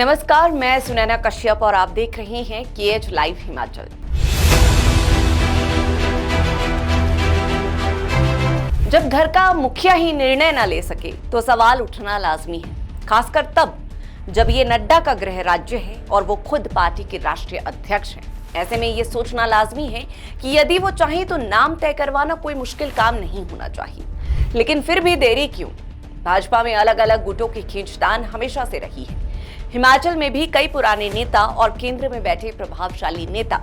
नमस्कार, मैं सुनैना कश्यप और आप देख रहे हैं KH लाइव हिमाचल। जब घर का मुखिया ही निर्णय न ले सके तो सवाल उठना लाजमी है, खासकर तब जब ये नड्डा का गृह राज्य है और वो खुद पार्टी के राष्ट्रीय अध्यक्ष हैं। ऐसे में ये सोचना लाजमी है कि यदि वो चाहे तो नाम तय करवाना कोई मुश्किल काम नहीं होना चाहिए, लेकिन फिर भी देरी क्यों? भाजपा में अलग अलग गुटों की खींचतान हमेशा से रही है। हिमाचल में भी कई पुराने नेता और केंद्र में बैठे प्रभावशाली नेता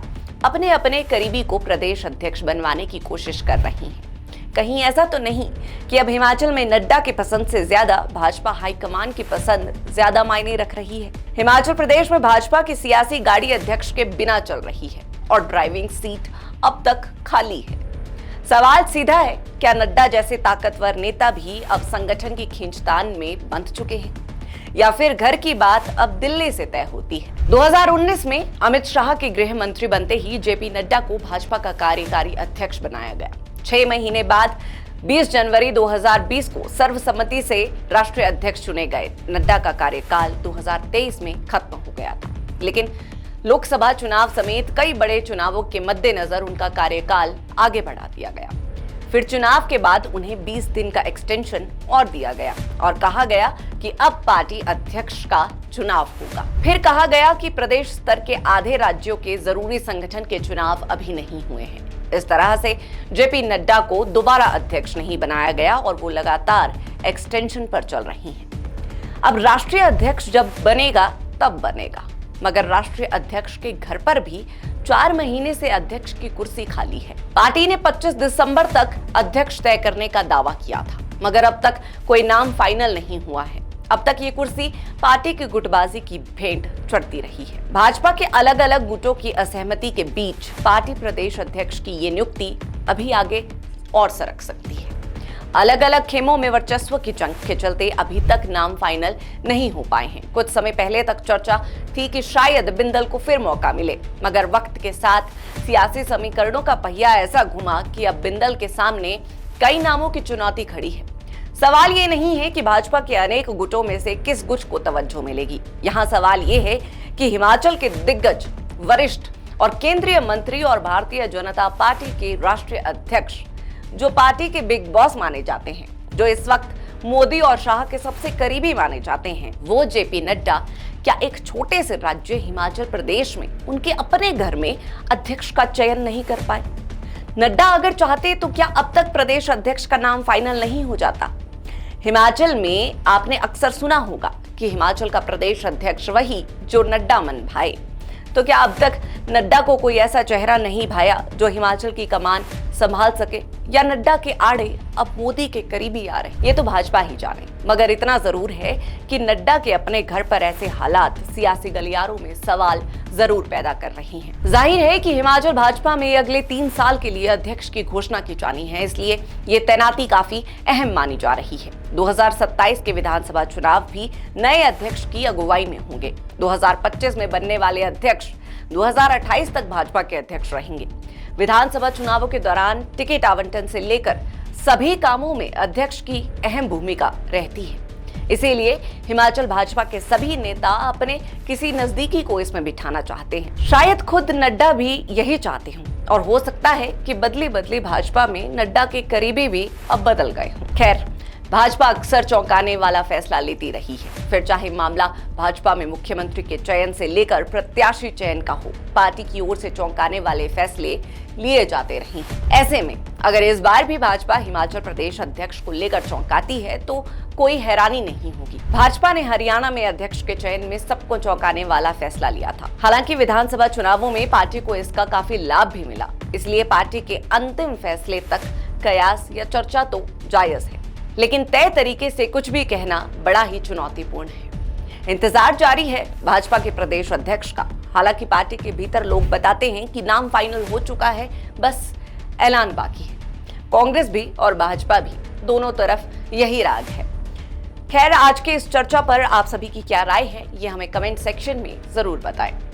अपने अपने करीबी को प्रदेश अध्यक्ष बनवाने की कोशिश कर रहे हैं। कहीं ऐसा तो नहीं कि अब हिमाचल में नड्डा की पसंद से ज्यादा भाजपा हाईकमान की पसंद ज्यादा मायने रख रही है? हिमाचल प्रदेश में भाजपा की सियासी गाड़ी अध्यक्ष के बिना चल रही है और ड्राइविंग सीट अब तक खाली है। सवाल सीधा है, क्या नड्डा जैसे ताकतवर नेता भी अब संगठन की खींचतान में बंध चुके हैं, या फिर घर की बात अब दिल्ली से तय होती है? 2019 में अमित शाह के गृह मंत्री बनते ही जेपी नड्डा को भाजपा का कार्यकारी अध्यक्ष बनाया गया। 6 महीने बाद 20 जनवरी 2020 को सर्वसम्मति से राष्ट्रीय अध्यक्ष चुने गए। नड्डा का कार्यकाल 2023 में खत्म हो गया था, लेकिन लोकसभा चुनाव समेत कई बड़े चुनावों के मद्देनजर उनका कार्यकाल आगे बढ़ा दिया गया। फिर चुनाव के बाद उन्हें 20 दिन का एक्सटेंशन और दिया गया और कहा गया कि अब पार्टी अध्यक्ष का चुनाव होगा। फिर कहा गया कि प्रदेश स्तर के आधे राज्यों के जरूरी संगठन के चुनाव अभी नहीं हुए हैं। इस तरह से जेपी नड्डा को दोबारा अध्यक्ष नहीं बनाया गया और वो लगातार एक्सटेंशन पर चल रही हैं। अब राष्ट्रीय अध्यक्ष जब बनेगा तब बनेगा, मगर राष्ट्रीय अध्यक्ष के घर पर भी 4 महीने से अध्यक्ष की कुर्सी खाली है। पार्टी ने 25 दिसंबर तक अध्यक्ष तय करने का दावा किया था, मगर अब तक कोई नाम फाइनल नहीं हुआ है। अब तक ये कुर्सी पार्टी की गुटबाजी की भेंट चढ़ती रही है। भाजपा के अलग अलग गुटों की असहमति के बीच पार्टी प्रदेश अध्यक्ष की ये नियुक्ति अभी आगे और सरक सकती है। अलग अलग खेमों में वर्चस्व की जंग के चलते अभी तक नाम फाइनल नहीं हो पाए हैं। कुछ समय पहले तक चर्चा थी कि शायद बिंदल को फिर मौका मिले, मगर वक्त के साथ सियासी समीकरणों का पहिया ऐसा घुमा कि अब बिंदल के सामने कई नामों की चुनौती खड़ी है। सवाल ये नहीं है कि भाजपा के अनेक गुटों में से किस गुट को तवज्जो मिलेगी। यहाँ सवाल ये है कि हिमाचल के दिग्गज, वरिष्ठ और केंद्रीय मंत्री और भारतीय जनता पार्टी के राष्ट्रीय अध्यक्ष, जो पार्टी के बिग बॉस माने जाते हैं, जो इस वक्त मोदी और शाह के सबसे करीबी माने जाते हैं, वो जेपी नड्डा क्या एक छोटे से राज्य हिमाचल प्रदेश में उनके अपने घर में अध्यक्ष का चयन नहीं कर पाए? नड्डा अगर चाहते तो क्या अब तक प्रदेश अध्यक्ष का नाम फाइनल नहीं हो जाता? हिमाचल में आपने अक्सर सुना होगा कि हिमाचल का प्रदेश अध्यक्ष वही जो नड्डा मन भाए। तो क्या अब तक नड्डा को कोई ऐसा चेहरा नहीं भाया जो हिमाचल की कमान संभाल सके, या नड्डा के आड़े अब मोदी के करीबी आ रहे? ये तो भाजपा ही जाने, मगर इतना जरूर है कि नड्डा के अपने घर पर ऐसे हालात सियासी गलियारों में सवाल जरूर पैदा कर रही हैं। जाहिर है कि हिमाचल भाजपा में अगले 3 साल के लिए अध्यक्ष की घोषणा की जानी है, इसलिए ये तैनाती काफी अहम मानी जा रही है। 2027 के विधानसभा चुनाव भी नए अध्यक्ष की अगुवाई में होंगे। 2025 में बनने वाले अध्यक्ष 2028 तक भाजपा के अध्यक्ष रहेंगे। विधानसभा चुनावों के दौरान टिकट आवंटन से लेकर सभी कामों में अध्यक्ष की अहम भूमिका रहती है। इसीलिए हिमाचल भाजपा के सभी नेता अपने किसी नजदीकी को इसमें बिठाना चाहते हैं। शायद खुद नड्डा भी यही चाहते हों, और हो सकता है कि बदली बदली भाजपा में नड्डा के करीबी भी अब बदल गए हों। खैर, भाजपा अक्सर चौंकाने वाला फैसला लेती रही है, फिर चाहे मामला भाजपा में मुख्यमंत्री के चयन से लेकर प्रत्याशी चयन का हो, पार्टी की ओर से चौंकाने वाले फैसले लिए जाते रहे हैं। ऐसे में अगर इस बार भी भाजपा हिमाचल प्रदेश अध्यक्ष को लेकर चौंकाती है तो कोई हैरानी नहीं होगी। भाजपा ने हरियाणा में अध्यक्ष के चयन में सबको चौंकाने वाला फैसला लिया था। हालांकि विधानसभा चुनावों में पार्टी को इसका काफी लाभ भी मिला, इसलिए पार्टी के अंतिम फैसले तक कयास या चर्चा तो जायज है, लेकिन तय तरीके से कुछ भी कहना बड़ा ही चुनौतीपूर्ण है। इंतजार जारी है भाजपा के प्रदेश अध्यक्ष का। हालांकि पार्टी के भीतर लोग बताते हैं कि नाम फाइनल हो चुका है, बस ऐलान बाकी है। कांग्रेस भी और भाजपा भी, दोनों तरफ यही राग है। खैर, आज के इस चर्चा पर आप सभी की क्या राय है, ये हमें कमेंट सेक्शन में जरूर बताएं।